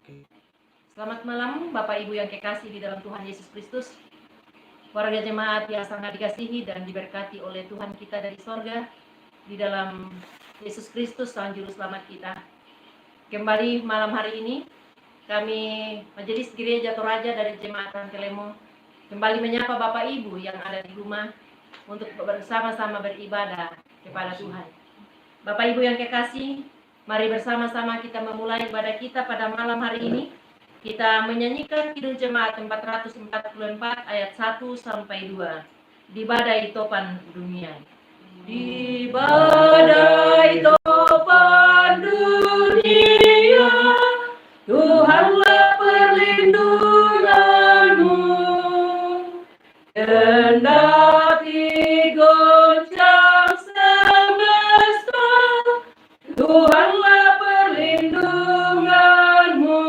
Selamat malam Bapak Ibu yang kekasih di dalam Tuhan Yesus Kristus, warga jemaat yang sangat dikasihi dan diberkati oleh Tuhan kita dari sorga, di dalam Yesus Kristus Sang Juru Selamat kita. Kembali malam hari ini, kami Majelis Gereja Toraja dari Jemaat Rankelemo kembali menyapa Bapak Ibu yang ada di rumah untuk bersama-sama beribadah kepada Tuhan. Bapak Ibu yang kekasih, mari bersama-sama kita memulai ibadah kita pada malam hari ini. Kita menyanyikan Kidung Jemaat 444 ayat 1 sampai 2. Di badai topan dunia. Di badai topan dunia, Tuhanlah perlindunganmu. Kendati goncang semesta, Tuhanlah perlindunganmu.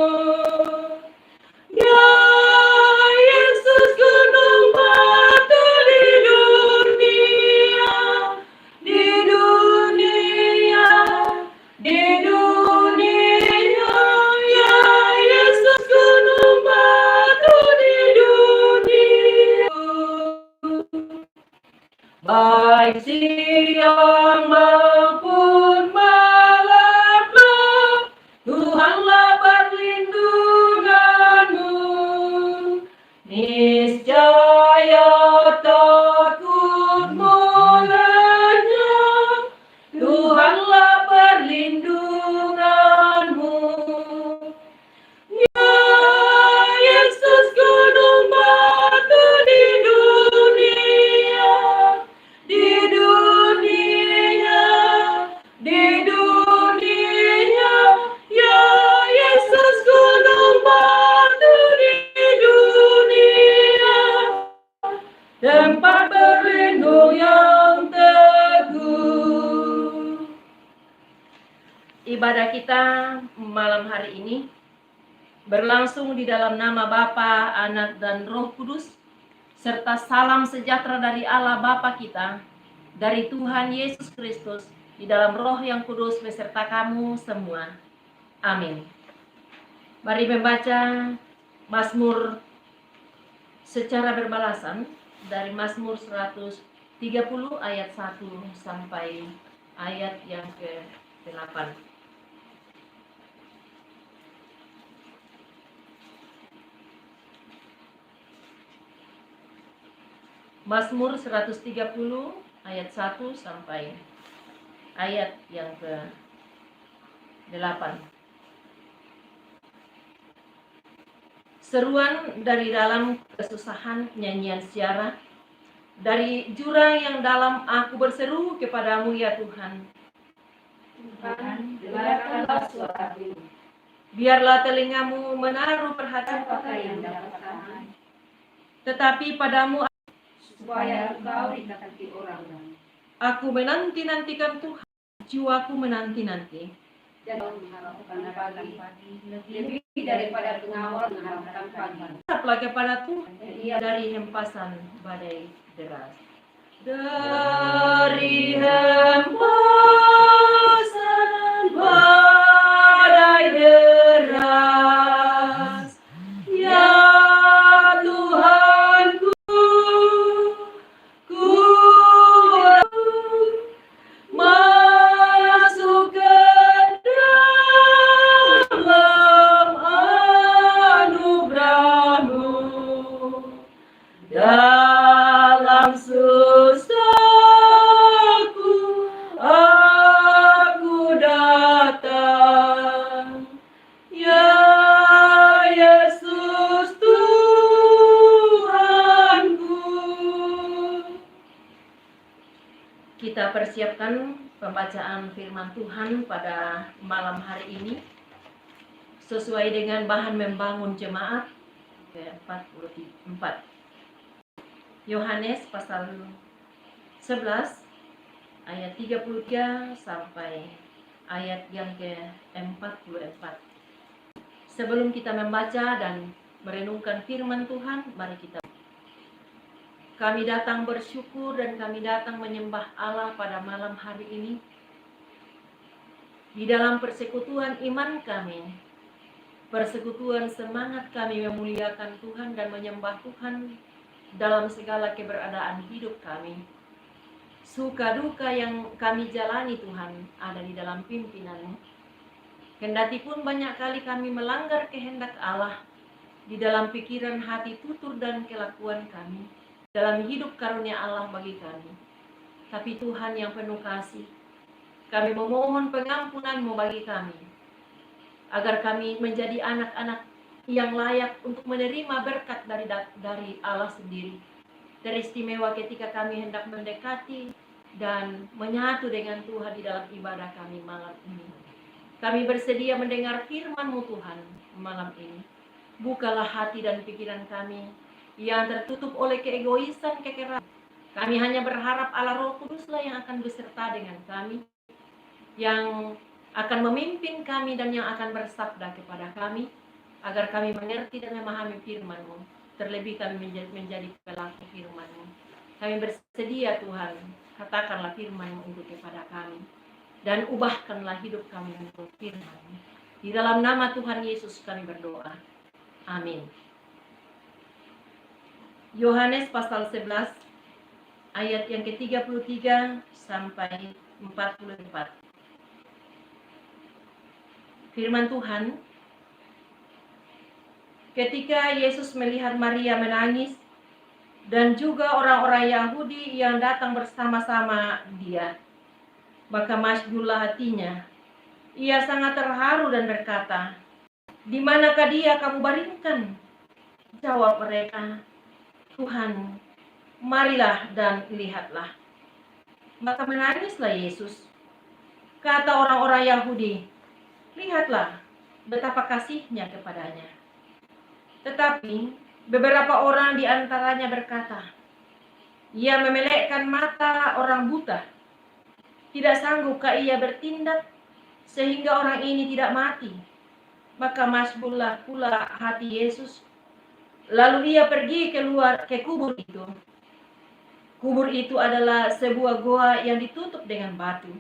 Ya Yesus, gunung batu di dunia, di dunia, di dunia. Ya Yesus, gunung batu di dunia. Baik siang maupun malam, Tuhanlah perlindunganmu. Niscaya takutmu lenyap, Tuhanlah perlindunganmu. Ya Yesus, gunung batu di dunia, di dunia, di dunia. Ya Yesus, gunung batu di dunia, tempat berlindung yang teguh. Ibadah kita malam hari ini berlangsung di dalam nama Bapa, Anak, dan Roh Kudus, serta salam sejahtera dari Allah Bapa kita, dari Tuhan Yesus Kristus, di dalam Roh yang Kudus beserta kamu semua. Amin. Mari membaca Mazmur secara berbalasan dari Mazmur 130 ayat 1 sampai ayat yang ke-8. Mazmur 130 ayat 1 sampai ayat yang ke-8. Seruan dari dalam kesusahan, nyanyian siara. Dari jurang yang dalam aku berseru kepadamu ya Tuhan. Tuhan, dengarkanlah suaraku. Biarlah telingamu menaruh perhatian Apakah yang dapat tahan? tetapi padamu Supaya engkau dikatakan orang. aku menanti-nantikan Tuhan, jiwaku menanti-nanti. Dan mengharapkan pagi lebih daripada pengawal mengharapkan pagi. Haraplah kepada Tuhan dari hempasan badai deras. Dari hempasan badai deras, ya Tuhanku, ku masuk ke dalam anugerah-Mu. Dalam susahku aku datang, ya Yesus Tuhanku. Kita persiapkan pembacaan firman Tuhan pada malam hari ini sesuai dengan bahan membangun jemaat ke-44. Yohanes pasal 11 ayat 33 sampai ayat yang ke-44. Sebelum kita membaca dan merenungkan firman Tuhan, mari kita. Kami datang bersyukur dan kami datang menyembah Allah pada malam hari ini. Di dalam persekutuan iman kami, persekutuan semangat kami memuliakan Tuhan dan menyembah Tuhan dalam segala keberadaan hidup kami. Suka duka yang kami jalani Tuhan ada di dalam pimpinan-Mu. Kendati pun banyak kali kami melanggar kehendak Allah di dalam pikiran, hati, tutur, dan kelakuan kami, dalam hidup karunia Allah bagi kami. Tapi Tuhan yang penuh kasih, kami memohon pengampunan-Mu bagi kami, agar kami menjadi anak-anak yang layak untuk menerima berkat dari Allah sendiri. Teristimewa ketika kami hendak mendekati dan menyatu dengan Tuhan di dalam ibadah kami malam ini. Kami bersedia mendengar firman-Mu Tuhan malam ini. Bukalah hati dan pikiran kami yang tertutup oleh keegoisan, kekerasan. Kami hanya berharap Allah Roh Kuduslah yang akan beserta dengan kami, yang akan memimpin kami dan yang akan bersabda kepada kami, agar kami mengerti dan memahami firman-Mu. Terlebih kami menjadi pelaku firman-Mu. Kami bersedia Tuhan, katakanlah firman-Mu untuk kepada kami, dan ubahkanlah hidup kami menurut firman-Mu. Di dalam nama Tuhan Yesus kami berdoa. Amin. Yohanes pasal 11 ayat yang ke-33 sampai 44. Firman Tuhan, ketika Yesus melihat Maria menangis dan juga orang-orang Yahudi yang datang bersama-sama dia, maka masjullah hatinya. Ia sangat terharu dan berkata, "Di manakah dia kamu baringkan?" Jawab mereka, "Tuhan, marilah dan lihatlah." Maka menangislah Yesus. Kata orang-orang Yahudi, "Lihatlah betapa kasihnya kepadanya." Tetapi beberapa orang di antaranya berkata, "Ia memelekkan mata orang buta. Tidak sanggupkah ia bertindak sehingga orang ini tidak mati?" Maka masbullah pula hati Yesus. Lalu ia pergi keluar ke kubur itu. Kubur itu adalah sebuah goa yang ditutup dengan batu.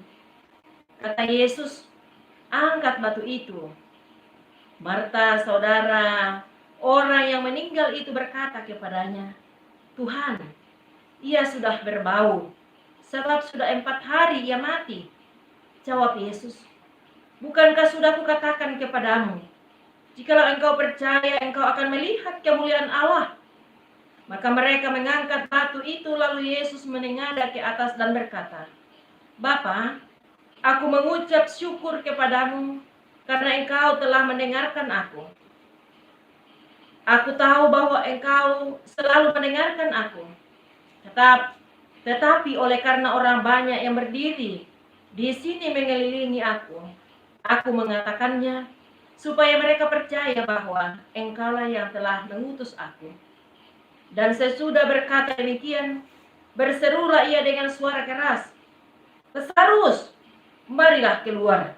Kata Yesus, "Angkat batu itu." Marta, saudara orang yang meninggal itu, berkata kepadanya, "Tuhan, ia sudah berbau, sebab sudah 4 hari ia mati." Jawab Yesus, "Bukankah sudah kukatakan kepadamu, jikalau engkau percaya, engkau akan melihat kemuliaan Allah?" Maka mereka mengangkat batu itu, lalu Yesus menengadah ke atas dan berkata, "Bapa, aku mengucap syukur kepadamu karena engkau telah mendengarkan aku. Aku tahu bahwa engkau selalu mendengarkan aku. Tetapi oleh karena orang banyak yang berdiri di sini mengelilingi aku mengatakannya, supaya mereka percaya bahwa engkaulah yang telah mengutus aku." Dan sesudah berkata demikian, berserulah ia dengan suara keras, "Lazarus, marilah keluar."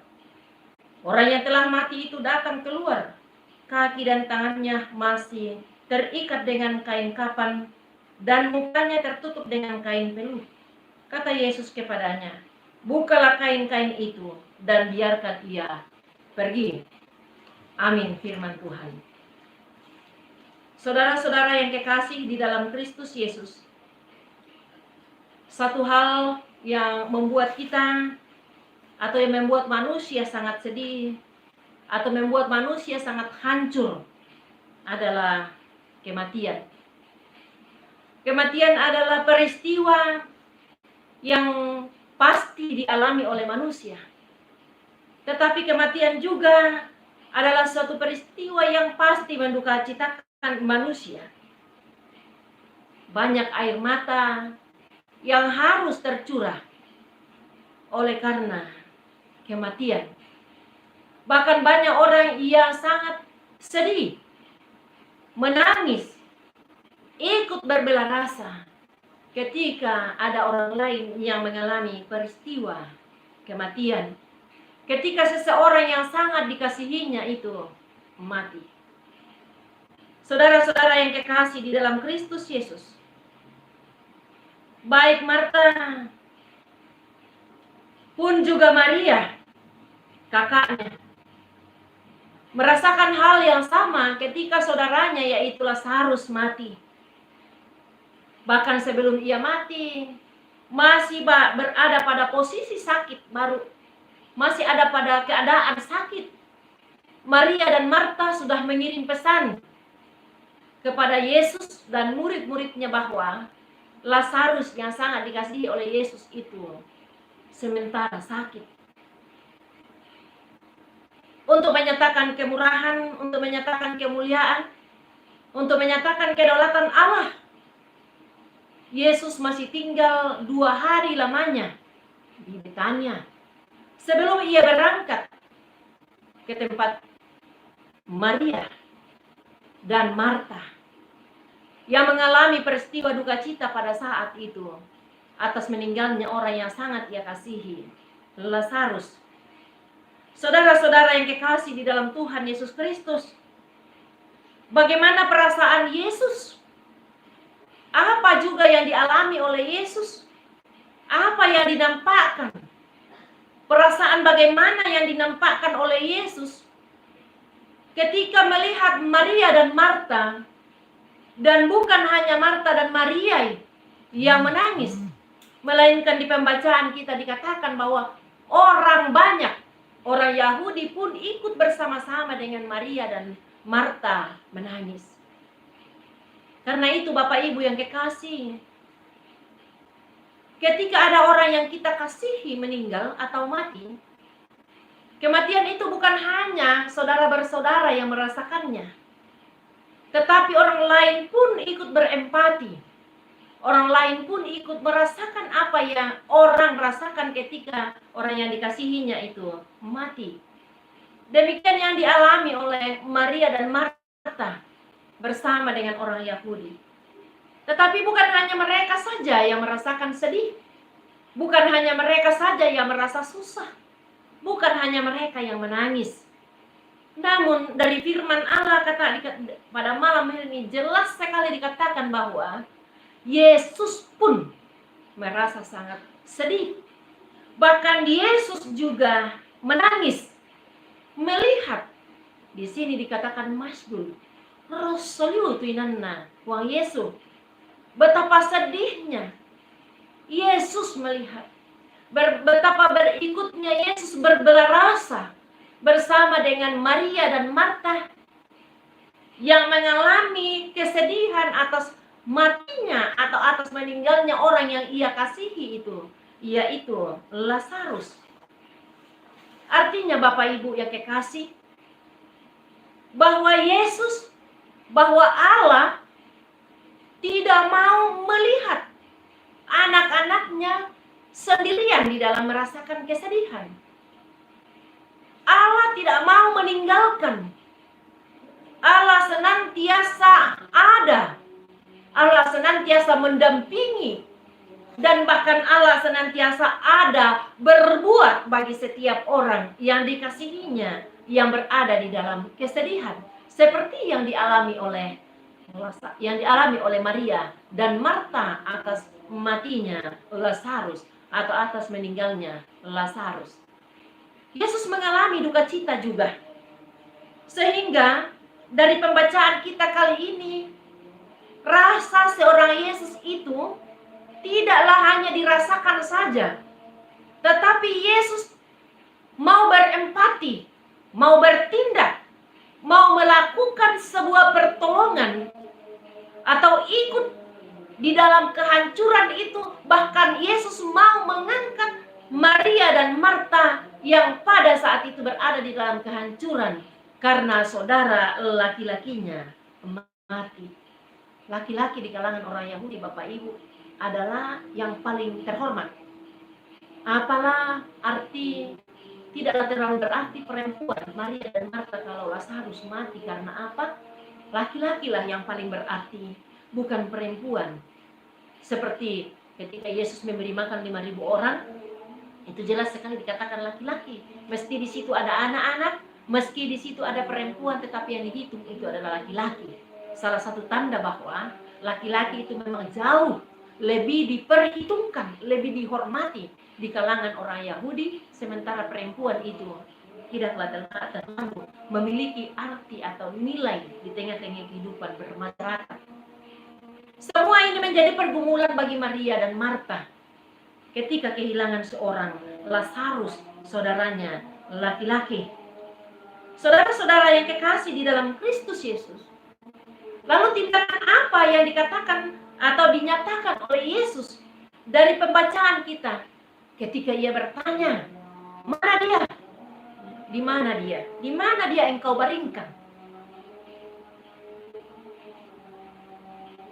Orang yang telah mati itu datang keluar. Kaki dan tangannya masih terikat dengan kain kapan, dan mukanya tertutup dengan kain peluh. Kata Yesus kepadanya, "Bukalah kain-kain itu dan biarkan ia pergi." Amin, firman Tuhan. Saudara-saudara yang kekasih di dalam Kristus Yesus, satu hal yang membuat kita atau yang membuat manusia sangat sedih atau membuat manusia sangat hancur adalah kematian. Kematian adalah peristiwa yang pasti dialami oleh manusia. Tetapi kematian juga adalah suatu peristiwa yang pasti mendukacitakan manusia. Banyak air mata yang harus tercurah oleh karena kematian. Bahkan banyak orang yang sangat sedih, menangis, ikut berbelarasa ketika ada orang lain yang mengalami peristiwa kematian. Ketika seseorang yang sangat dikasihinya itu mati. Saudara-saudara yang kekasih di dalam Kristus Yesus, baik Marta pun juga Maria, kakaknya, merasakan hal yang sama ketika saudaranya yaitu Lazarus mati. Bahkan sebelum ia mati, masih berada pada posisi sakit, masih ada pada keadaan sakit. Maria dan Marta sudah mengirim pesan kepada Yesus dan murid-muridnya bahwa Lazarus yang sangat dikasihi oleh Yesus itu sementara sakit. Untuk menyatakan kemurahan, untuk menyatakan kemuliaan, untuk menyatakan kedaulatan Allah, Yesus masih tinggal 2 hari lamanya di Betania sebelum ia berangkat ke tempat Maria dan Marta yang mengalami peristiwa duka cita pada saat itu atas meninggalnya orang yang sangat ia kasihi, Lazarus. Saudara-saudara yang kekasih di dalam Tuhan Yesus Kristus, bagaimana perasaan Yesus? Apa juga yang dialami oleh Yesus? Apa yang dinampakkan? Perasaan bagaimana yang dinampakkan oleh Yesus ketika melihat Maria dan Marta, dan bukan hanya Marta dan Maria yang menangis, melainkan di pembacaan kita dikatakan bahwa orang banyak, orang Yahudi pun ikut bersama-sama dengan Maria dan Marta menangis. Karena itu Bapak Ibu yang kekasih, ketika ada orang yang kita kasihi meninggal atau mati, kematian itu bukan hanya saudara bersaudara yang merasakannya, tetapi orang lain pun ikut berempati. Orang lain pun ikut merasakan apa yang orang rasakan ketika orang yang dikasihinya itu mati. Demikian yang dialami oleh Maria dan Marta bersama dengan orang Yahudi. Tetapi bukan hanya mereka saja yang merasakan sedih. Bukan hanya mereka saja yang merasa susah. Bukan hanya mereka yang menangis. Namun dari firman Allah pada malam ini jelas sekali dikatakan bahwa Yesus pun merasa sangat sedih. Bahkan Yesus juga menangis melihat, di sini dikatakan Mazmur Rosoliu tuinanna Wang Yesus, betapa sedihnya Yesus melihat, betapa berikutnya Yesus berbelarasa bersama dengan Maria dan Marta yang mengalami kesedihan atas matinya atau atas meninggalnya orang yang ia kasihi itu, yaitu Lazarus. Artinya Bapak Ibu yang kekasih, bahwa Yesus, bahwa Allah tidak mau melihat anak-anaknya sendirian di dalam merasakan kesedihan. Allah tidak mau meninggalkan. Allah senantiasa ada. Allah senantiasa mendampingi, dan bahkan Allah senantiasa ada berbuat bagi setiap orang yang dikasihinya yang berada di dalam kesedihan, seperti yang dialami oleh Maria dan Marta atas matinya Lazarus atau atas meninggalnya Lazarus. Yesus mengalami duka cita juga, sehingga dari pembacaan kita kali ini, rasa seorang Yesus itu tidaklah hanya dirasakan saja, tetapi Yesus mau berempati, mau bertindak, mau melakukan sebuah pertolongan atau ikut di dalam kehancuran itu. Bahkan Yesus mau mengangkat Maria dan Marta yang pada saat itu berada di dalam kehancuran karena saudara laki-lakinya mati. Laki-laki di kalangan orang Yahudi, Bapak Ibu, adalah yang paling terhormat. Apalah arti, tidaklah terlalu berarti perempuan Maria dan Marta kalau Lazarus mati. Karena apa? Laki-lakilah yang paling berarti, bukan perempuan. Seperti ketika Yesus memberi makan 5.000 orang, itu jelas sekali dikatakan laki-laki. Meski di situ ada anak-anak, meski di situ ada perempuan, tetapi yang dihitung itu adalah laki-laki. Salah satu tanda bahwa laki-laki itu memang jauh lebih diperhitungkan, lebih dihormati di kalangan orang Yahudi, sementara perempuan itu tidaklah terlalu memiliki arti atau nilai di tengah-tengah kehidupan bermasyarakat. Semua ini menjadi pergumulan bagi Maria dan Marta ketika kehilangan seorang Lazarus, saudaranya laki-laki. Saudara-saudara yang kekasih di dalam Kristus Yesus, lalu tindakan apa yang dikatakan atau dinyatakan oleh Yesus dari pembacaan kita ketika ia bertanya, mana dia? Di mana dia? Di mana dia engkau baringkan?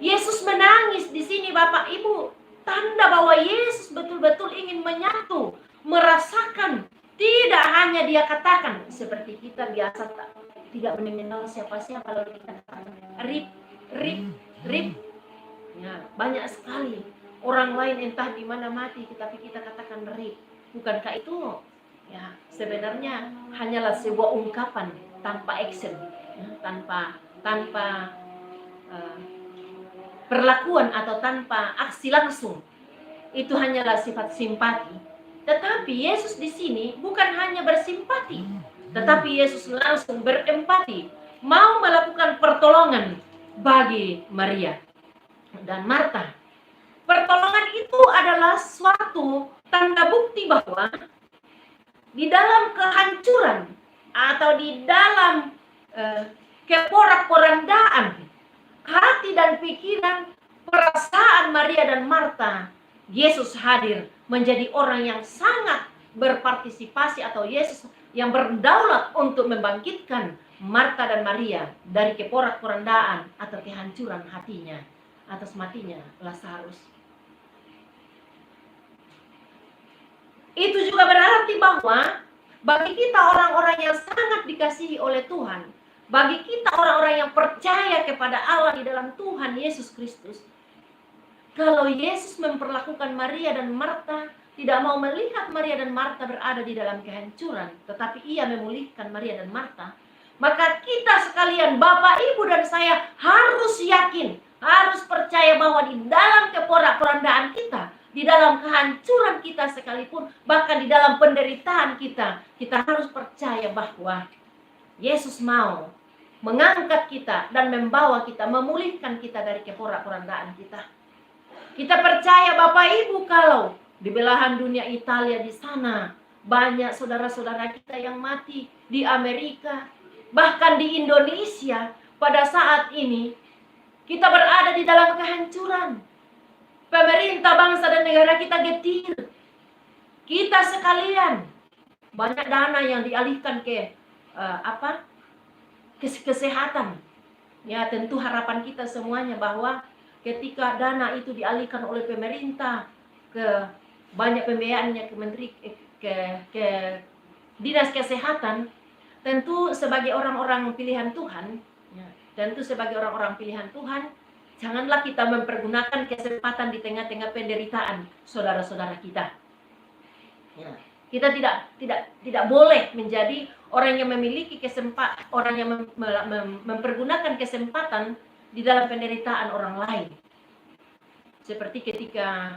Yesus menangis di sini, Bapak Ibu, tanda bahwa Yesus betul-betul ingin menyatu, merasakan. Tidak hanya dia katakan seperti kita biasa tidak mengenal siapa-siapa lalu kita katakan rip. Ya, banyak sekali orang lain entah di mana mati, tapi kita katakan rip. Bukankah itu ya sebenarnya hanyalah sebuah ungkapan tanpa action, ya, tanpa perlakuan atau tanpa aksi langsung. Itu hanyalah sifat simpati. Tetapi Yesus di sini bukan hanya bersimpati, tetapi Yesus langsung berempati, mau melakukan pertolongan bagi Maria dan Marta. Pertolongan itu adalah suatu tanda bukti bahwa di dalam kehancuran atau di dalam keporak-porandaan hati dan pikiran, perasaan Maria dan Marta, Yesus hadir menjadi orang yang sangat berpartisipasi, atau Yesus yang berdaulat untuk membangkitkan Marta dan Maria dari keporak-porandaan atau kehancuran hatinya atas matinya Lazarus. Itu juga berarti bahwa bagi kita orang-orang yang sangat dikasihi oleh Tuhan, bagi kita orang-orang yang percaya kepada Allah di dalam Tuhan Yesus Kristus, kalau Yesus memperlakukan Maria dan Marta, tidak mau melihat Maria dan Marta berada di dalam kehancuran, tetapi ia memulihkan Maria dan Marta, maka kita sekalian, Bapak, Ibu, dan saya harus yakin, harus percaya bahwa di dalam keporak-porandaan kita, di dalam kehancuran kita sekalipun, bahkan di dalam penderitaan kita, kita harus percaya bahwa Yesus mau mengangkat kita dan membawa kita, memulihkan kita dari keporak-porandaan kita. Kita percaya Bapak Ibu, kalau di belahan dunia Italia di sana banyak saudara-saudara kita yang mati, di Amerika, bahkan di Indonesia pada saat ini kita berada di dalam kehancuran. Pemerintah bangsa dan negara kita getir. Kita sekalian banyak dana yang dialihkan ke kesehatan. Ya, tentu harapan kita semuanya bahwa ketika dana itu dialihkan oleh pemerintah ke banyak pembiayaannya ke dinas kesehatan, tentu sebagai orang-orang pilihan Tuhan, janganlah kita mempergunakan kesempatan di tengah-tengah penderitaan saudara-saudara kita. Ya, kita tidak boleh menjadi orang yang memiliki orang yang mempergunakan kesempatan di dalam penderitaan orang lain. Seperti ketika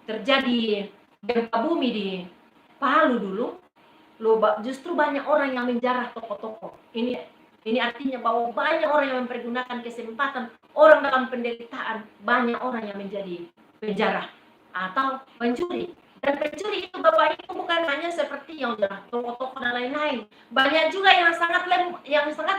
terjadi gempa bumi di Palu dulu, justru banyak orang yang menjarah toko-toko. Ini artinya bahwa banyak orang yang mempergunakan kesempatan orang dalam penderitaan, banyak orang yang menjadi penjara atau pencuri. Dan pencuri itu Bapak Ibu bukan hanya seperti yang jarah toko-toko dan lain-lain. Banyak juga yang sangat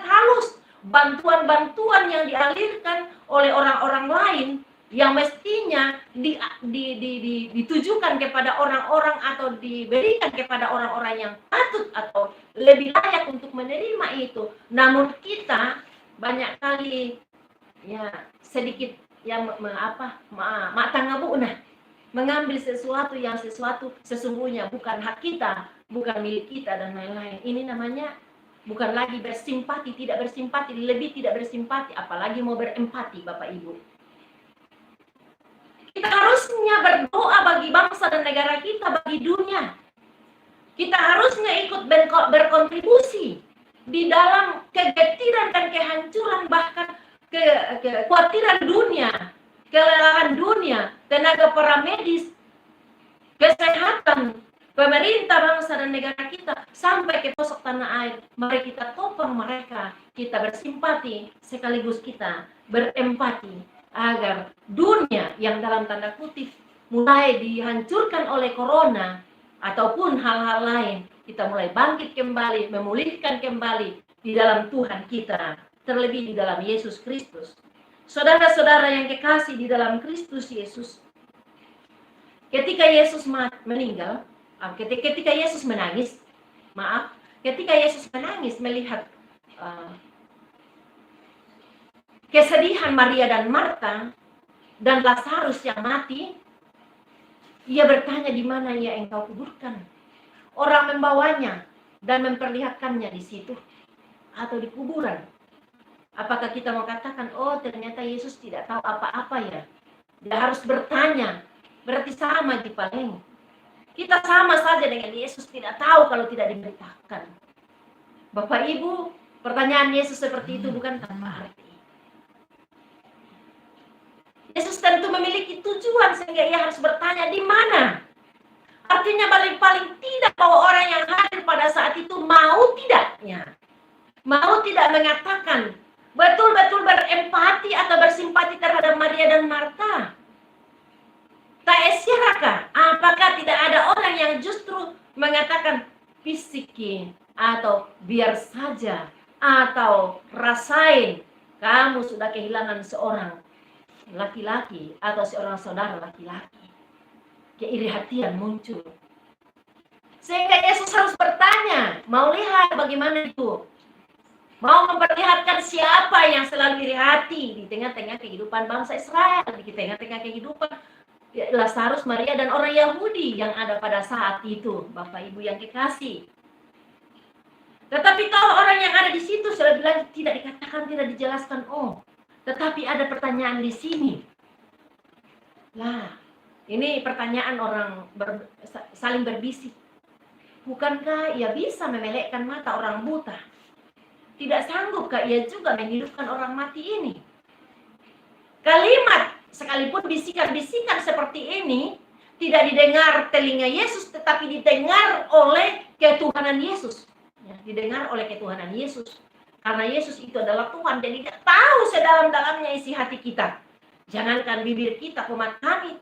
halus, bantuan-bantuan yang dialirkan oleh orang-orang lain yang mestinya ditujukan kepada orang-orang atau diberikan kepada orang-orang yang patut atau lebih layak untuk menerima itu. Namun kita banyak kali ya sedikit yang mengambil sesuatu yang sesungguhnya bukan hak kita, bukan milik kita dan lain-lain. Ini namanya bukan lagi bersimpati, tidak bersimpati, lebih tidak bersimpati, apalagi mau berempati, Bapak Ibu. Kita harusnya berdoa bagi bangsa dan negara kita, bagi dunia. Kita harusnya ikut berkontribusi di dalam kegetiran dan kehancuran, bahkan kekhawatiran dunia, kelelahan dunia, tenaga para medis, kesehatan, pemerintah, bangsa, dan negara kita sampai ke pelosok tanah air. Mari kita topang mereka, kita bersimpati sekaligus kita berempati agar dunia yang dalam tanda kutip mulai dihancurkan oleh corona ataupun hal-hal lain, kita mulai bangkit kembali, memulihkan kembali di dalam Tuhan kita, terlebih di dalam Yesus Kristus. Saudara-saudara yang kekasih di dalam Kristus Yesus, ketika Yesus meninggal, ketika Yesus menangis, ketika Yesus menangis melihat kesedihan Maria dan Marta dan Lazarus yang mati, ia bertanya, di mana ia engkau kuburkan? Orang membawanya dan memperlihatkannya di situ atau di kuburan. Apakah kita mau katakan, oh ternyata Yesus tidak tahu apa-apa ya? Dia harus bertanya. Berarti sama di paling. Kita sama saja dengan Yesus, tidak tahu kalau tidak diberitakan. Bapak Ibu, pertanyaan Yesus seperti itu bukan tanpa arti. Yesus tentu memiliki tujuan sehingga ia harus bertanya di mana. Artinya paling tidak bahwa orang yang hadir pada saat itu mau tidaknya. Mau tidak mengatakan, betul-betul berempati atau bersimpati terhadap Maria dan Marta. Tak sirakah? Apakah tidak ada orang yang justru mengatakan fisiki atau biar saja atau rasain kamu sudah kehilangan seorang laki-laki atau seorang saudara laki-laki. Keiri hatian muncul. Sehingga Yesus harus bertanya, mau lihat bagaimana itu? Mau memperlihatkan siapa yang selalu iri hati di tengah-tengah kehidupan bangsa Israel, di tengah-tengah kehidupan Lazarus, Maria, dan orang Yahudi yang ada pada saat itu, Bapak Ibu yang kekasih. Tetapi kalau orang yang ada di situ sudah bilang tidak dikatakan, tidak dijelaskan, tetapi ada pertanyaan di sini. Lah, ini pertanyaan orang saling berbisik. Bukankah ia bisa memelekkan mata orang buta? Tidak sanggupkah ia juga menghidupkan orang mati ini? Kalimat sekalipun bisikan-bisikan seperti ini tidak didengar telinga Yesus, tetapi didengar oleh ketuhanan Yesus. Ya, didengar oleh ketuhanan Yesus. Karena Yesus itu adalah Tuhan, jadi dia tahu sedalam-dalamnya isi hati kita. Jangankan bibir kita, umat kami.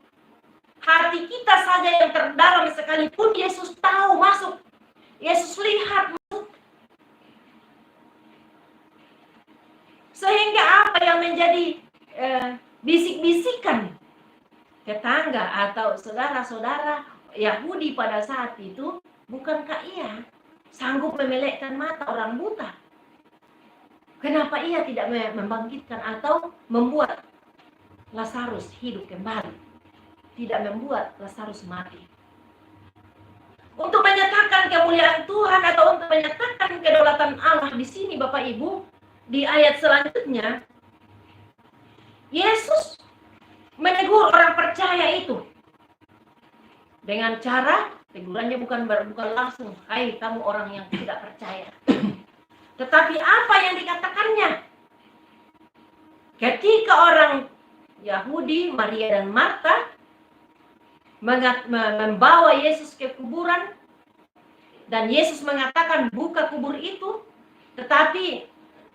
Hati kita saja yang terdalam sekalipun Yesus tahu masuk. Yesus lihat masuk. Sehingga apa yang menjadi bisik-bisikan tetangga atau saudara-saudara Yahudi pada saat itu, bukankah ia sanggup memelekkan mata orang buta? Kenapa ia tidak membangkitkan atau membuat Lazarus hidup kembali? Tidak membuat Lazarus mati. Untuk menyatakan kemuliaan Tuhan atau untuk menyatakan kedaulatan Allah di sini Bapak Ibu, di ayat selanjutnya Yesus menegur orang percaya itu dengan cara tegurannya bukan langsung, hai kamu orang yang tidak percaya. Tetapi apa yang dikatakannya? Ketika orang Yahudi, Maria dan Marta membawa Yesus ke kuburan dan Yesus mengatakan buka kubur itu, tetapi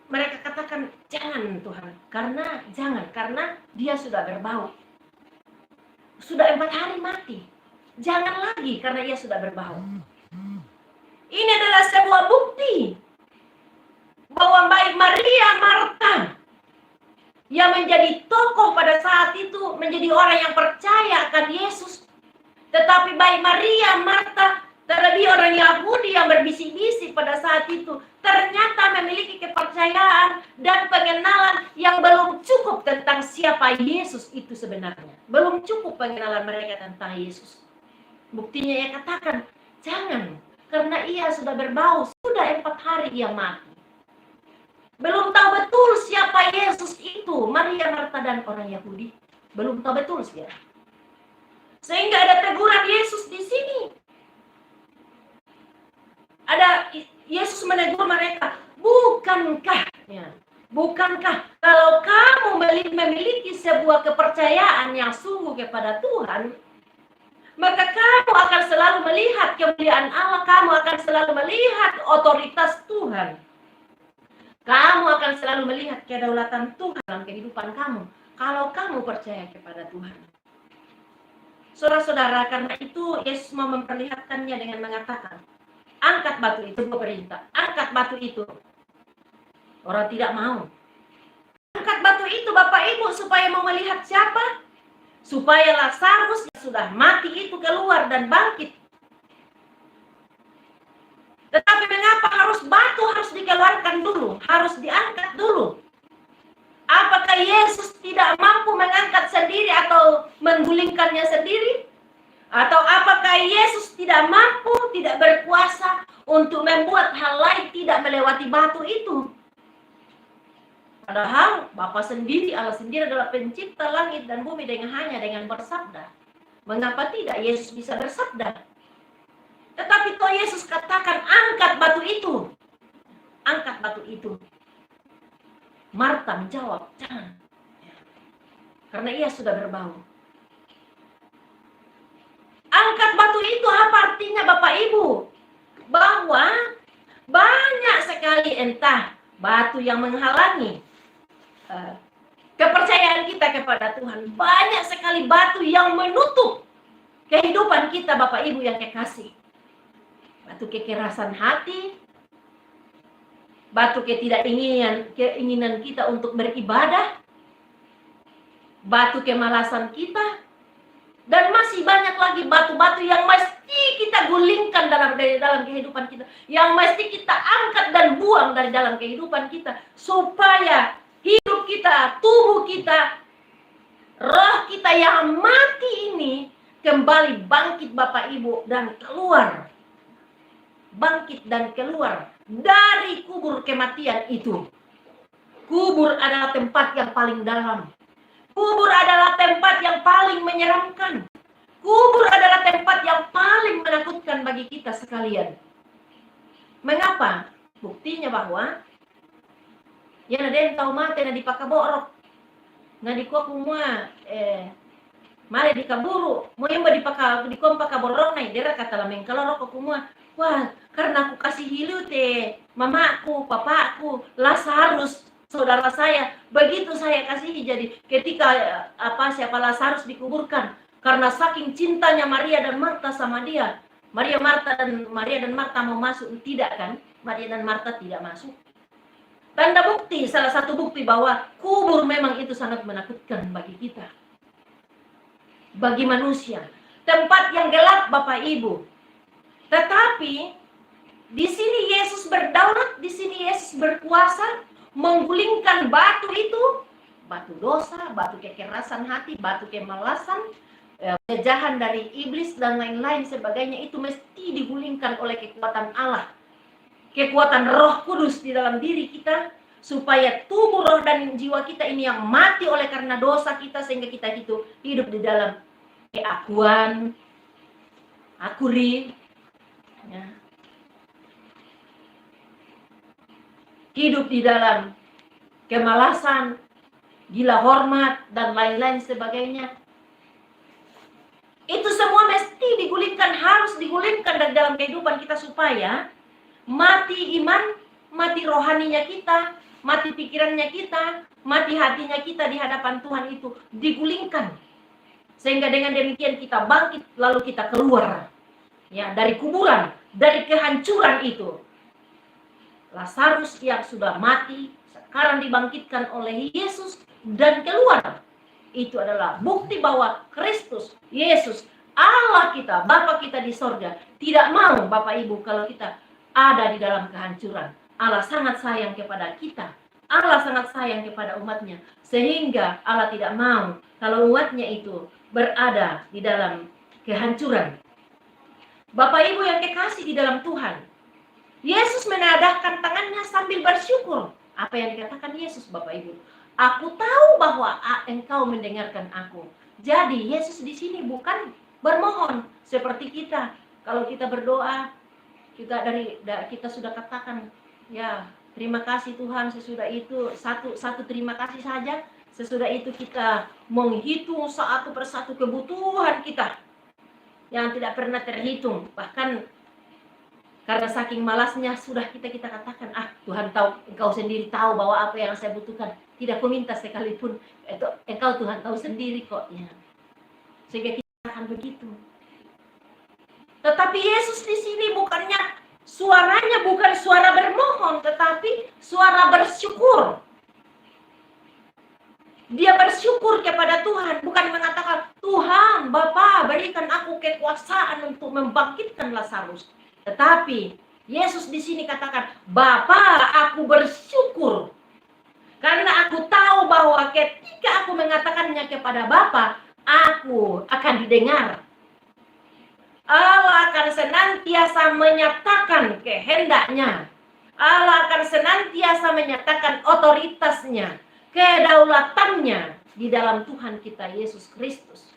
mereka katakan jangan Tuhan, karena dia sudah berbau. Sudah 4 hari mati. Jangan lagi karena ia sudah berbau. Ini adalah sebuah bukti bahwa baik Maria, Marta yang menjadi tokoh pada saat itu, menjadi orang yang percaya akan Yesus. Tetapi baik Maria, Marta, terlebih orang Yahudi yang berbisik-bisik pada saat itu, ternyata memiliki kepercayaan dan pengenalan yang belum cukup tentang siapa Yesus itu sebenarnya. Belum cukup pengenalan mereka tentang Yesus. Buktinya ia katakan, jangan, karena ia sudah berbau, sudah 4 hari ia mati. Belum tahu betul siapa Yesus itu, Maria, Marta, dan orang Yahudi. Belum tahu betul siapa. Sehingga ada teguran Yesus di sini. Ada Yesus menegur mereka, bukankah kalau kamu memiliki sebuah kepercayaan yang sungguh kepada Tuhan, maka kamu akan selalu melihat kemuliaan Allah, kamu akan selalu melihat otoritas Tuhan. Kamu akan selalu melihat kedaulatan Tuhan dalam kehidupan kamu, kalau kamu percaya kepada Tuhan. Saudara-saudara, karena itu Yesus mau memperlihatkannya dengan mengatakan, angkat batu itu, perintah, angkat batu itu. Orang tidak mau. Angkat batu itu Bapak Ibu, supaya mau melihat siapa? Supaya Lazarus yang sudah mati itu keluar dan bangkit. Tetapi mengapa batu harus dikeluarkan dulu, harus diangkat dulu? Apakah Yesus tidak mampu mengangkat sendiri atau menggulingkannya sendiri? Atau apakah Yesus tidak mampu, tidak berkuasa untuk membuat hal lain tidak melewati batu itu? Padahal Bapa sendiri, Allah sendiri adalah pencipta langit dan bumi hanya dengan bersabda. Mengapa tidak Yesus bisa bersabda? Tetapi Tuhan Yesus katakan, angkat batu itu. Angkat batu itu. Marta menjawab, jangan. Karena ia sudah berbau. Angkat batu itu apa artinya Bapak Ibu? Bahwa banyak sekali entah batu yang menghalangi kepercayaan kita kepada Tuhan. Banyak sekali batu yang menutup kehidupan kita Bapak Ibu yang kekasih. Batu kekerasan hati, batu keinginan kita untuk beribadah, batu kemalasan kita, dan masih banyak lagi batu-batu yang mesti kita gulingkan dalam kehidupan kita, yang mesti kita angkat dan buang dari dalam kehidupan kita, supaya hidup kita, tubuh kita, roh kita yang mati ini kembali bangkit Bapak Ibu dan keluar. Bangkit dan keluar dari kubur kematian itu. Kubur adalah tempat yang paling dalam. Kubur adalah tempat yang paling menyeramkan. Kubur adalah tempat yang paling menakutkan bagi kita sekalian. Mengapa? Buktinya bahwa ya ada yang tahu mati na dipakaborok. Na dikukumua mari dikaburu. Mo yung dikom pakaborok na idera kata lameng kalorok kumua. Wah, karena aku kasih hilu mamaku, papaku, Lazarus, saudara saya. Begitu saya kasihi. Jadi ketika siapa Lazarus dikuburkan, karena saking cintanya Maria dan Marta sama dia. Maria dan Marta mau masuk, tidak kan? Maria dan Marta tidak masuk. Tanda bukti, salah satu bukti bahwa kubur memang itu sangat menakutkan bagi kita. Bagi manusia. Tempat yang gelap Bapak Ibu. Tetapi di sini Yesus berdaulat, di sini Yesus berkuasa menggulingkan batu itu, batu dosa, batu kekerasan hati, batu kemalasan, kejahan dari iblis dan lain-lain sebagainya itu mesti digulingkan oleh kekuatan Allah. Kekuatan Roh Kudus di dalam diri kita, supaya tubuh, roh dan jiwa kita ini yang mati oleh karena dosa kita, sehingga kita itu hidup di dalam keakuan, akuri, ya. Hidup di dalam kemalasan, gila hormat, dan lain-lain sebagainya. Itu semua mesti digulingkan, harus digulingkan dari dalam kehidupan kita, supaya mati iman, mati rohaninya kita, mati pikirannya kita, mati hatinya kita di hadapan Tuhan itu digulingkan. Sehingga dengan demikian kita bangkit, lalu kita keluar ya dari kuburan, dari kehancuran itu. Lazarus yang sudah mati sekarang dibangkitkan oleh Yesus dan keluar. Itu adalah bukti bahwa Kristus, Yesus, Allah kita, Bapa kita di sorga, tidak mau Bapak Ibu kalau kita ada di dalam kehancuran. Allah sangat sayang kepada kita. Allah sangat sayang kepada umatnya. Sehingga Allah tidak mau kalau umatnya itu berada di dalam kehancuran. Bapak Ibu yang kekasih di dalam Tuhan, Yesus menadahkan tangannya sambil bersyukur. Apa yang dikatakan Yesus Bapak Ibu? Aku tahu bahwa engkau mendengarkan aku. Jadi Yesus di sini bukan bermohon seperti kita. Kalau kita berdoa, kita sudah katakan, ya terima kasih Tuhan, sesudah itu satu terima kasih saja. Sesudah itu kita menghitung satu persatu kebutuhan kita. yang tidak pernah terhitung. Bahkan karena saking malasnya sudah kita katakan, Tuhan tahu, Engkau sendiri tahu bahwa apa yang saya butuhkan. Tidak ku minta sekalipun, Engkau Tuhan tahu sendiri kok. Ya. Sehingga kita akan begitu. Tetapi Yesus di sini bukannya suaranya bukan suara bermohon, tetapi suara bersyukur. Dia bersyukur kepada Tuhan, bukan mengatakan, Tuhan, Bapa, berikan aku kekuasaan untuk membangkitkan Lazarus. Tetapi Yesus di sini katakan, Bapa, aku bersyukur. Karena aku tahu bahwa ketika aku mengatakannya kepada Bapa, aku akan didengar. Allah akan senantiasa menyatakan kehendaknya. Allah akan senantiasa menyatakan otoritasnya, kedaulatannya di dalam Tuhan kita Yesus Kristus.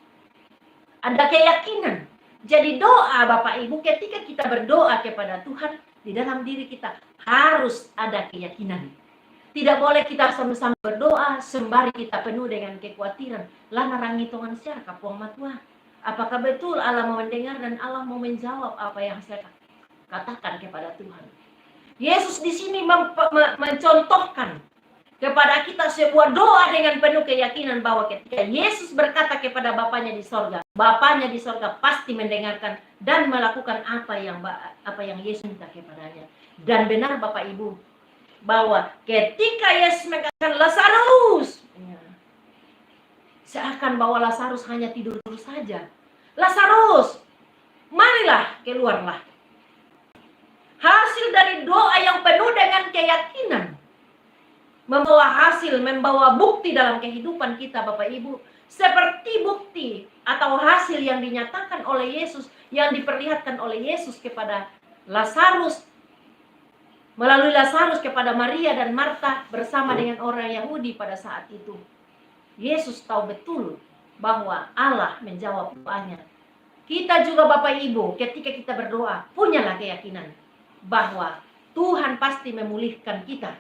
Ada keyakinan. Jadi doa Bapak Ibu, ketika kita berdoa kepada Tuhan, di dalam diri kita harus ada keyakinan. Tidak boleh kita sama-sama berdoa sembari kita penuh dengan kekhawatiran. Lana rangitongan siar kapuang matua. Apakah betul Allah mau mendengar dan Allah mau menjawab apa yang saya katakan kepada Tuhan? Yesus di sini mencontohkan kepada kita sebuah doa dengan penuh keyakinan bahwa ketika Yesus berkata kepada Bapanya di sorga, Bapanya di sorga pasti mendengarkan dan melakukan apa yang Yesus minta kepadanya. Dan benar Bapak Ibu, bahwa ketika Yesus mengatakan Lazarus, seakan bahwa Lazarus hanya tidur saja. Lazarus, marilah keluarlah. Hasil dari doa yang penuh dengan keyakinan membawa hasil, membawa bukti dalam kehidupan kita Bapak Ibu. Seperti bukti atau hasil yang dinyatakan oleh Yesus, yang diperlihatkan oleh Yesus kepada Lazarus, melalui Lazarus kepada Maria dan Marta bersama dengan orang Yahudi pada saat itu. Yesus tahu betul bahwa Allah menjawab doanya. Kita juga Bapak Ibu, ketika kita berdoa, punyalah keyakinan bahwa Tuhan pasti memulihkan kita.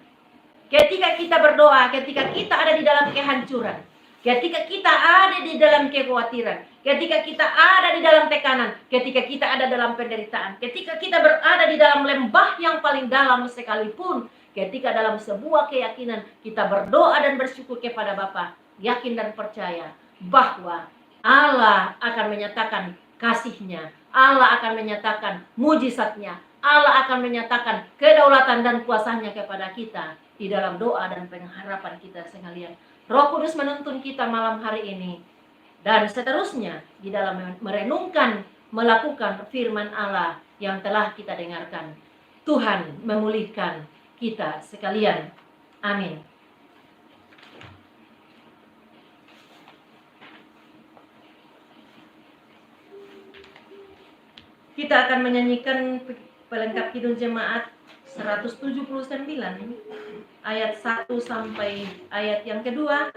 Ketika kita berdoa, ketika kita ada di dalam kehancuran, ketika kita ada di dalam kekhawatiran, ketika kita ada di dalam tekanan, ketika kita ada dalam penderitaan, ketika kita berada di dalam lembah yang paling dalam sekalipun, ketika dalam sebuah keyakinan kita berdoa dan bersyukur kepada Bapa, yakin dan percaya bahwa Allah akan menyatakan kasih-Nya, Allah akan menyatakan mujizat-Nya, Allah akan menyatakan kedaulatan dan kuasa-Nya kepada kita di dalam doa dan pengharapan kita sekalian. Roh Kudus menuntun kita malam hari ini dan seterusnya di dalam merenungkan, melakukan firman Allah yang telah kita dengarkan. Tuhan memulihkan kita sekalian. Amin. Kita akan menyanyikan pelengkap Kidung Jemaat 179 ayat 1 sampai ayat yang kedua.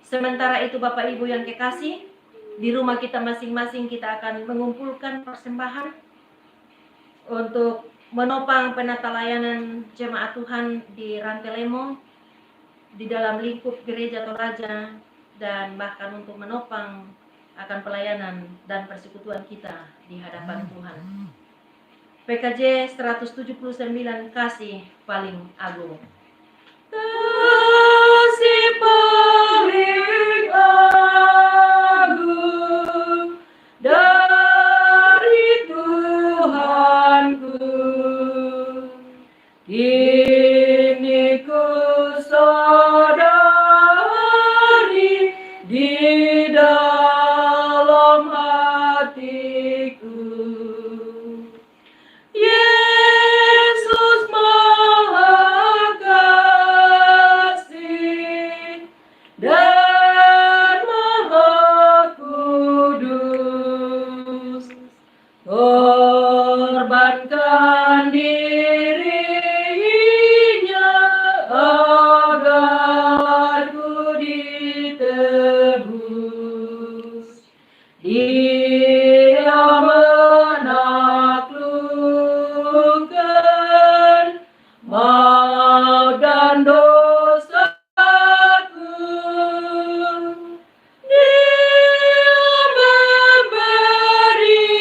Sementara itu Bapak Ibu yang kekasih, di rumah kita masing-masing kita akan mengumpulkan persembahan untuk menopang penata layanan jemaat Tuhan di Rantelemo, di dalam lingkup gereja Toraja, dan bahkan untuk menopang akan pelayanan dan persekutuan kita di hadapan Tuhan. PKJ 179 kasih paling agung. Kasih paling agung dari Tuhanku, ini ku sadari di dalam hatiku. Yesus Maha Kasih dan Maha Kudus, korbankan dirinya agar ku ditebus. Dia menaklukkan maut dan dosaku. Dia memberi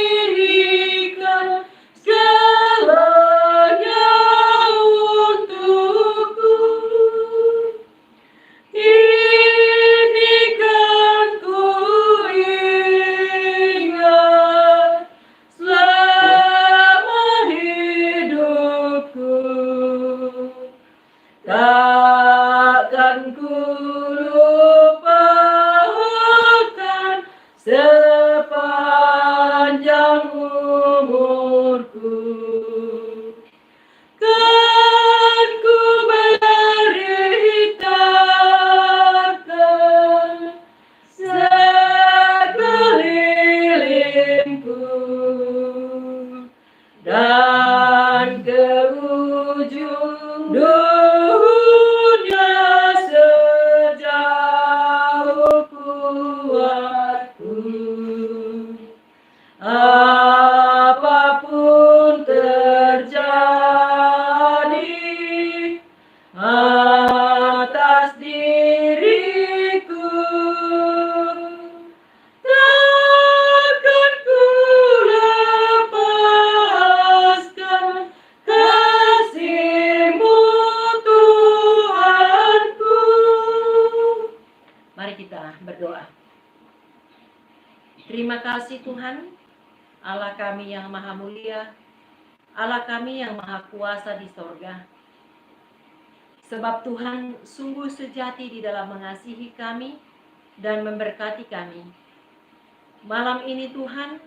takkan ku lupakan sepanjang umurku. Kan ku beritakan sekelilingku dan ke ujung dunia sejauh kuatku. Apapun terjadi atas diriku, takkan ku lepaskan kasih-Mu, Tuhanku. Mari kita berdoa. Terima kasih Tuhan, Allah kami yang maha mulia, Allah kami yang maha kuasa di sorga. Sebab Tuhan sungguh sejati di dalam mengasihi kami dan memberkati kami. Malam ini Tuhan,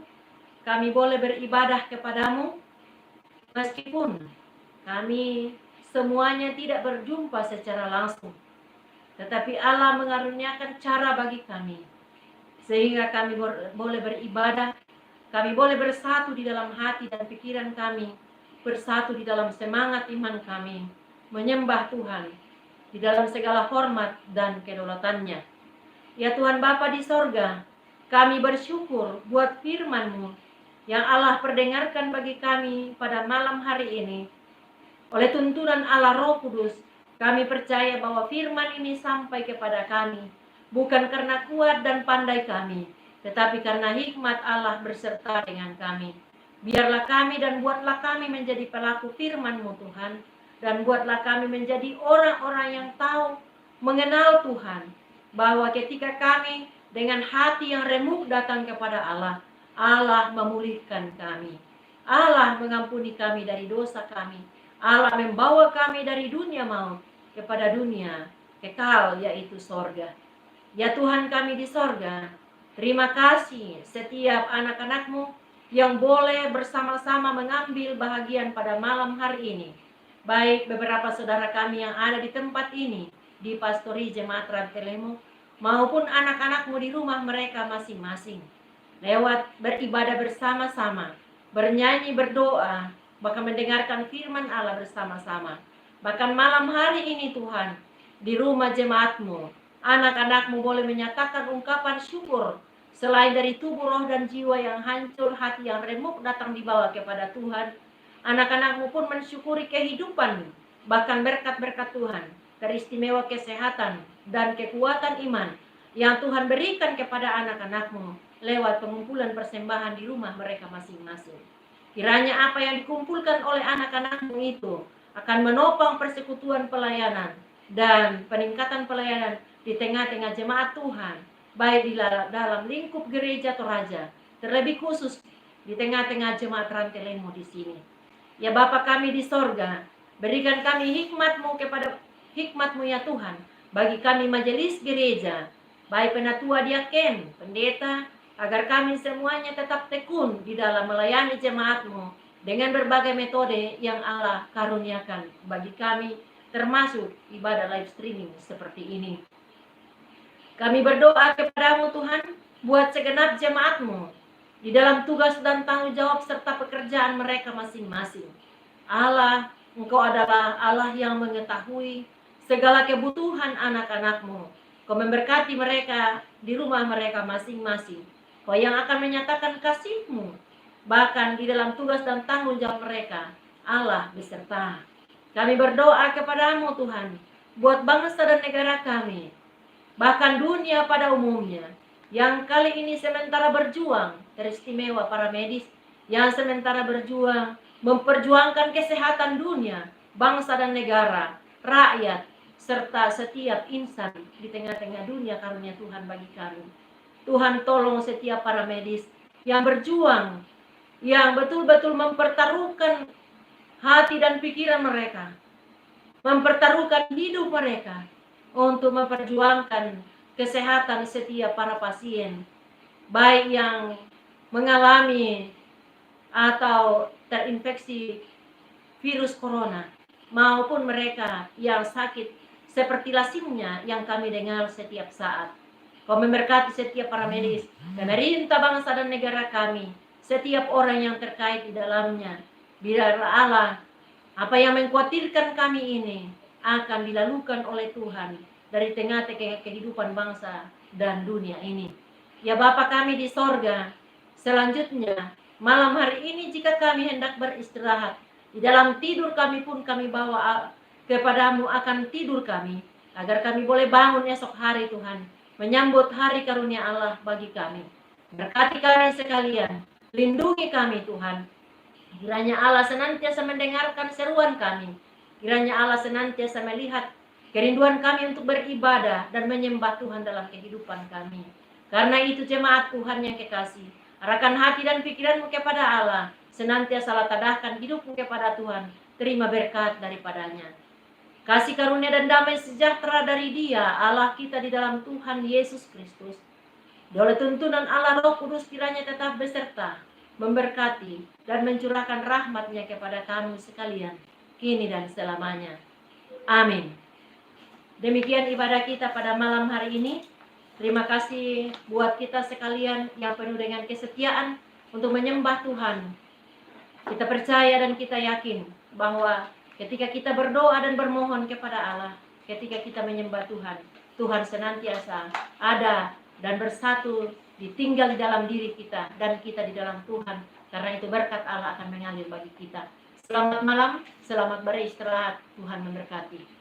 kami boleh beribadah kepadamu, meskipun kami semuanya tidak berjumpa secara langsung. Tetapi Allah mengaruniakan cara bagi kami, sehingga kami boleh beribadah, kami boleh bersatu di dalam hati dan pikiran kami, bersatu di dalam semangat iman kami, menyembah Tuhan di dalam segala hormat dan kedaulatannya. Ya Tuhan Bapa di sorga, kami bersyukur buat firman-Mu yang Allah perdengarkan bagi kami pada malam hari ini. Oleh tuntunan Allah Roh Kudus, kami percaya bahwa firman ini sampai kepada kami, bukan karena kuat dan pandai kami, tetapi karena hikmat Allah berserta dengan kami. Biarlah kami dan buatlah kami menjadi pelaku firman-Mu Tuhan, dan buatlah kami menjadi orang-orang yang tahu, mengenal Tuhan, bahwa ketika kami dengan hati yang remuk datang kepada Allah, Allah memulihkan kami. Allah mengampuni kami dari dosa kami. Allah membawa kami dari dunia maut kepada dunia kekal, yaitu sorga. Ya Tuhan kami di sorga, terima kasih setiap anak-anak-Mu yang boleh bersama-sama mengambil bahagian pada malam hari ini. Baik beberapa saudara kami yang ada di tempat ini, di Pastori Jemaat Rantelemo, maupun anak-anak-Mu di rumah mereka masing-masing. Lewat beribadah bersama-sama, bernyanyi, berdoa, bahkan mendengarkan firman Allah bersama-sama. Bahkan malam hari ini Tuhan, di rumah jemaat-Mu, anak-anak-Mu boleh menyatakan ungkapan syukur. Selain dari tubuh, roh, dan jiwa yang hancur, hati yang remuk datang dibawa kepada Tuhan, anak-anak-Mu pun mensyukuri kehidupan, bahkan berkat-berkat Tuhan, teristimewa kesehatan dan kekuatan iman yang Tuhan berikan kepada anak-anak-Mu lewat pengumpulan persembahan di rumah mereka masing-masing. Kiranya apa yang dikumpulkan oleh anak-anak-Mu itu akan menopang persekutuan pelayanan dan peningkatan pelayanan di tengah-tengah jemaat Tuhan, baik di dalam lingkup gereja Toraja, terlebih khusus di tengah-tengah jemaat Rantelemo di sini. Ya Bapa kami di sorga, berikan kami hikmat-Mu kepada hikmat-Mu ya Tuhan, bagi kami majelis gereja, baik penatua, diaken, pendeta, agar kami semuanya tetap tekun di dalam melayani jemaat-Mu dengan berbagai metode yang Allah karuniakan bagi kami, termasuk ibadah live streaming seperti ini. Kami berdoa kepada-Mu Tuhan, buat segenap jemaat-Mu di dalam tugas dan tanggung jawab serta pekerjaan mereka masing-masing. Allah, Engkau adalah Allah yang mengetahui segala kebutuhan anak-anak-Mu. Kau memberkati mereka di rumah mereka masing-masing. Kau yang akan menyatakan kasih-Mu, bahkan di dalam tugas dan tanggung jawab mereka. Allah beserta. Kami berdoa kepada-Mu Tuhan, buat bangsa dan negara kami, bahkan dunia pada umumnya, yang kali ini sementara berjuang, teristimewa para medis, yang sementara berjuang, memperjuangkan kesehatan dunia, bangsa dan negara, rakyat, serta setiap insan di tengah-tengah dunia karunia Tuhan bagi kami. Tuhan tolong setiap para medis yang berjuang, yang betul-betul mempertaruhkan hati dan pikiran mereka, mempertaruhkan hidup mereka untuk memperjuangkan kesehatan setiap para pasien, baik yang mengalami atau terinfeksi virus corona maupun mereka yang sakit seperti lasimnya yang kami dengar setiap saat. Kau memberkati setiap para medis, pemerintah bangsa dan negara kami, setiap orang yang terkait di dalamnya. Biarlah Allah, apa yang mengkhawatirkan kami ini akan dilakukan oleh Tuhan dari tengah-tengah kehidupan bangsa dan dunia ini. Ya Bapa kami di sorga, selanjutnya malam hari ini jika kami hendak beristirahat, di dalam tidur kami pun kami bawa kepadamu akan tidur kami, agar kami boleh bangun esok hari Tuhan, menyambut hari karunia Allah bagi kami. Berkati kami sekalian, lindungi kami Tuhan. Kiranya Allah senantiasa mendengarkan seruan kami. Kiranya Allah senantiasa melihat kerinduan kami untuk beribadah dan menyembah Tuhan dalam kehidupan kami. Karena itu jemaat Tuhan yang kekasih, arahkan hati dan pikiranmu kepada Allah. Senantiasa latadahkan hidupmu kepada Tuhan. Terima berkat daripadanya. Kasih karunia dan damai sejahtera dari Dia, Allah kita di dalam Tuhan Yesus Kristus. Oleh tuntunan Allah Roh Kudus kiranya tetap beserta, memberkati, dan mencurahkan rahmat-Nya kepada kami sekalian, kini dan selamanya. Amin. Demikian ibadah kita pada malam hari ini. Terima kasih buat kita sekalian yang penuh dengan kesetiaan untuk menyembah Tuhan. Kita percaya dan kita yakin bahwa ketika kita berdoa dan bermohon kepada Allah, ketika kita menyembah Tuhan, Tuhan senantiasa ada dan bersatu, ditinggal di dalam diri kita dan kita di dalam Tuhan. Karena itu berkat Allah akan mengalir bagi kita. Selamat malam, selamat beristirahat, Tuhan memberkati.